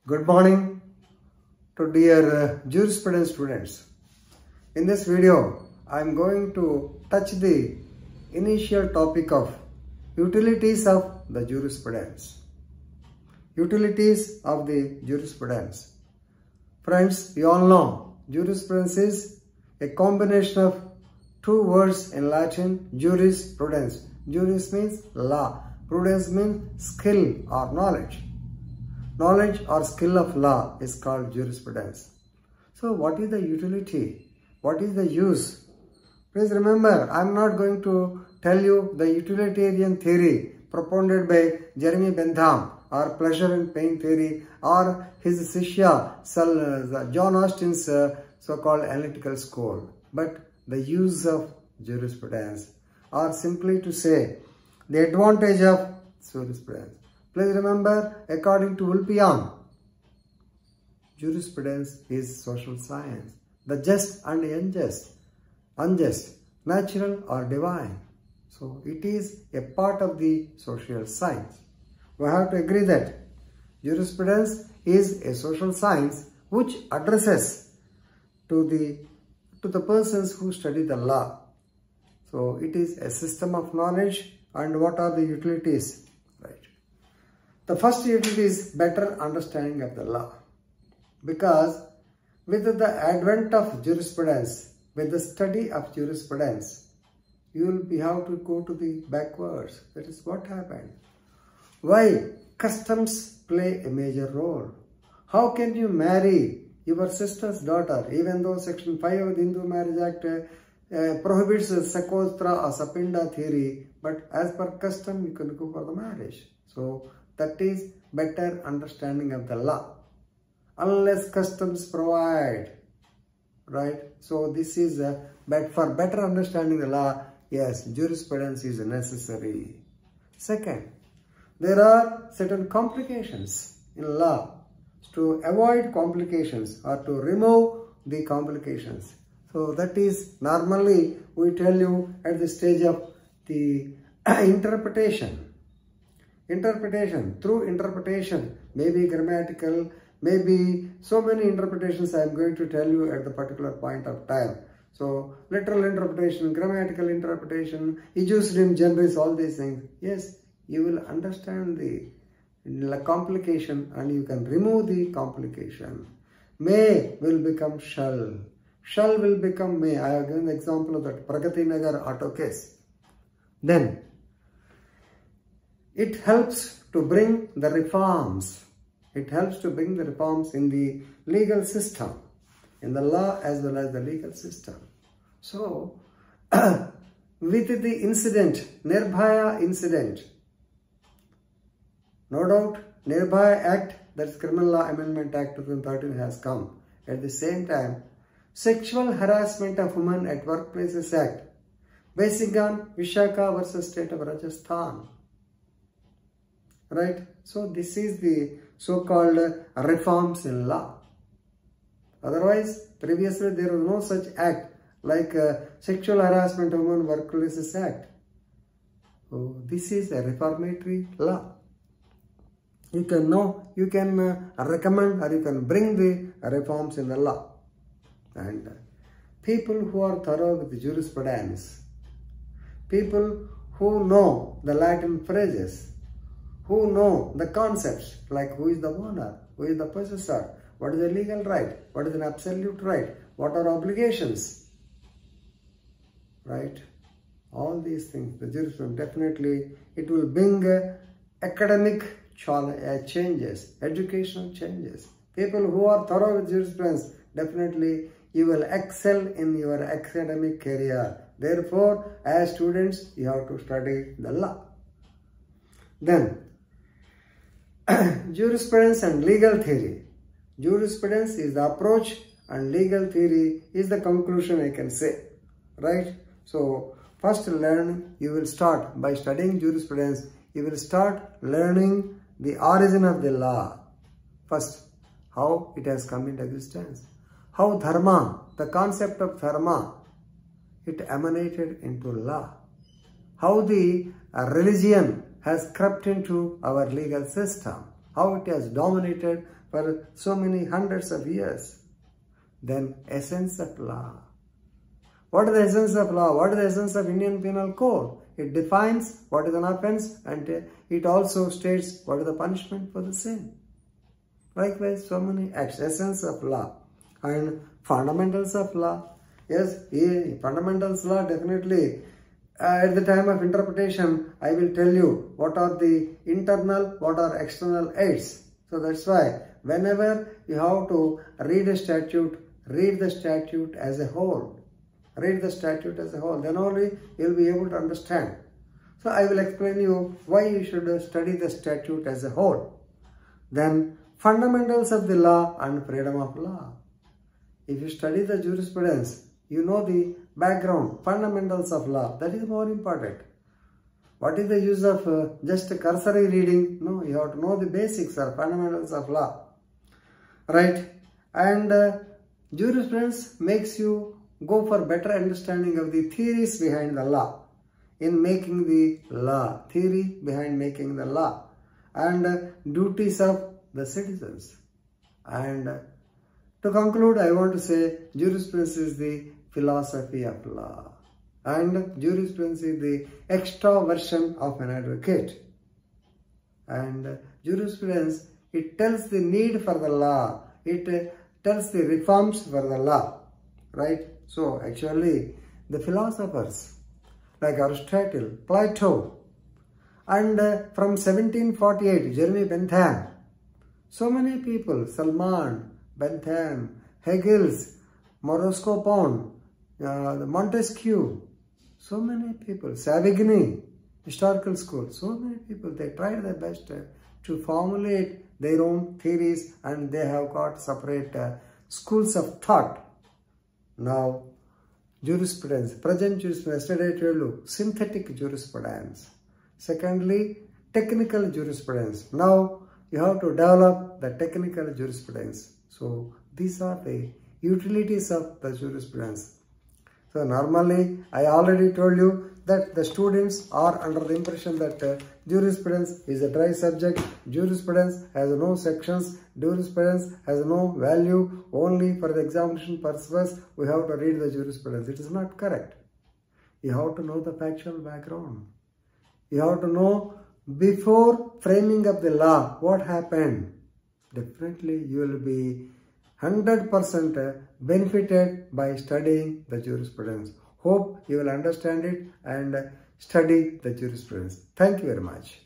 Good morning to dear jurisprudence students. In this video, I am going to touch the initial topic of utilities of the jurisprudence. Utilities of the jurisprudence. Friends, you all know jurisprudence is a combination of two words in Latin, jurisprudence. Juris means law. Prudence means skill or knowledge. Knowledge or skill of law is called jurisprudence. So what is the utility? What is the use? Please remember, I am not going to tell you the utilitarian theory propounded by Jeremy Bentham or pleasure and pain theory or his Shishya John Austin's so-called analytical school. But the use of jurisprudence, or simply to say the advantage of jurisprudence. Please remember, according to Ulpian, jurisprudence is social science. The just and unjust, natural or divine. So it is a part of the social science. We have to agree that jurisprudence is a social science which addresses to the persons who study the law. So it is a system of knowledge. And what are the utilities? Right. The first utility is better understanding of the law. Because with the advent of jurisprudence, with the study of jurisprudence, you will have to go to the backwards. That is what happened. Why? Customs play a major role. How can you marry your sister's daughter, even though Section 5 of the Hindu Marriage Act prohibits Sakostra or Sapinda theory, but as per custom, you can go for the marriage. So that is better understanding of the law. Unless customs provide, right? So this is for better understanding the law, yes, jurisprudence is necessary. Second, there are certain complications in law. To avoid complications or to remove the complications. So that is normally we tell you at the stage of the interpretation. Through interpretation, maybe grammatical, maybe so many interpretations I am going to tell you at the particular point of time. So literal interpretation, grammatical interpretation, ius rem generis, all these things. Yes, you will understand the complication and you can remove the complication. May will become shall. Shall will become may. I have given the example of that Pragati Nagar auto case. Then, it helps to bring the reforms. It helps to bring the reforms in the legal system, in the law as well as the legal system. So, with the incident, Nirbhaya incident, no doubt, Nirbhaya Act, that is Criminal Law Amendment Act 2013 has come. At the same time, Sexual Harassment of Women at Workplaces Act, basing on Vishaka versus State of Rajasthan. Right? So this is the so-called reforms in law. Otherwise, previously there was no such act like Sexual Harassment of Women Workplaces Act. So this is a reformatory law. You can recommend or you can bring the reforms in the law. And people who are thorough with the jurisprudence, people who know the Latin phrases, who know the concepts like who is the owner, who is the possessor, what is a legal right, what is an absolute right, what are obligations, right? All these things, the jurisprudence definitely, it will bring academic changes, educational changes. People who are thorough with jurisprudence, definitely you will excel in your academic career. Therefore, as students, you have to study the law. Then, jurisprudence and legal theory. Jurisprudence is the approach and legal theory is the conclusion, I can say. Right? So, first you will start by studying jurisprudence. You will start learning the origin of the law. First, how it has come into existence. How dharma, the concept of dharma, it emanated into law. How the religion has crept into our legal system. how it has dominated for so many hundreds of years. Then essence of law. What is the essence of law? What is the essence of Indian Penal Code? It defines what is an offence and it also states what is the punishment for the sin. Likewise, so many acts, essence of law and fundamentals of law. Yes, fundamentals law definitely. At the time of interpretation, I will tell you what are the internal, what are external aids. So that's why whenever you have to read a statute, read the statute as a whole. Read the statute as a whole. Then only you will be able to understand. So I will explain you why you should study the statute as a whole. Then fundamentals of the law and freedom of law. If you study the jurisprudence, you know the background, fundamentals of law. That is more important. What is the use of just a cursory reading? No, you have to know the basics or fundamentals of law. Right? And jurisprudence makes you go for better understanding of the theories behind the law. In making the law, theory behind making the law. And duties of the citizens. And to conclude, I want to say jurisprudence is the philosophy of law. And jurisprudence is the extra version of an advocate. And jurisprudence, it tells the need for the law. It tells the reforms for the law. Right? So actually, the philosophers like Aristotle, Plato, and from 1748, Jeremy Bentham, so many people, Salman, Bentham, Hegels, Morosco-Pond, Montesquieu, so many people, Savigny, historical school, so many people, they tried their best to formulate their own theories and they have got separate schools of thought. Now, jurisprudence, present jurisprudence, yesterday I told you, synthetic jurisprudence. Secondly, technical jurisprudence. Now, you have to develop the technical jurisprudence. So, these are the utilities of the jurisprudence. So, normally, I already told you that the students are under the impression that jurisprudence is a dry subject, jurisprudence has no sections, jurisprudence has no value, only for the examination purpose we have to read the jurisprudence. It is not correct. You have to know the factual background. You have to know before framing of the law what happened. Definitely you will be 100% benefited by studying the jurisprudence. Hope you will understand it and study the jurisprudence. Thank you very much.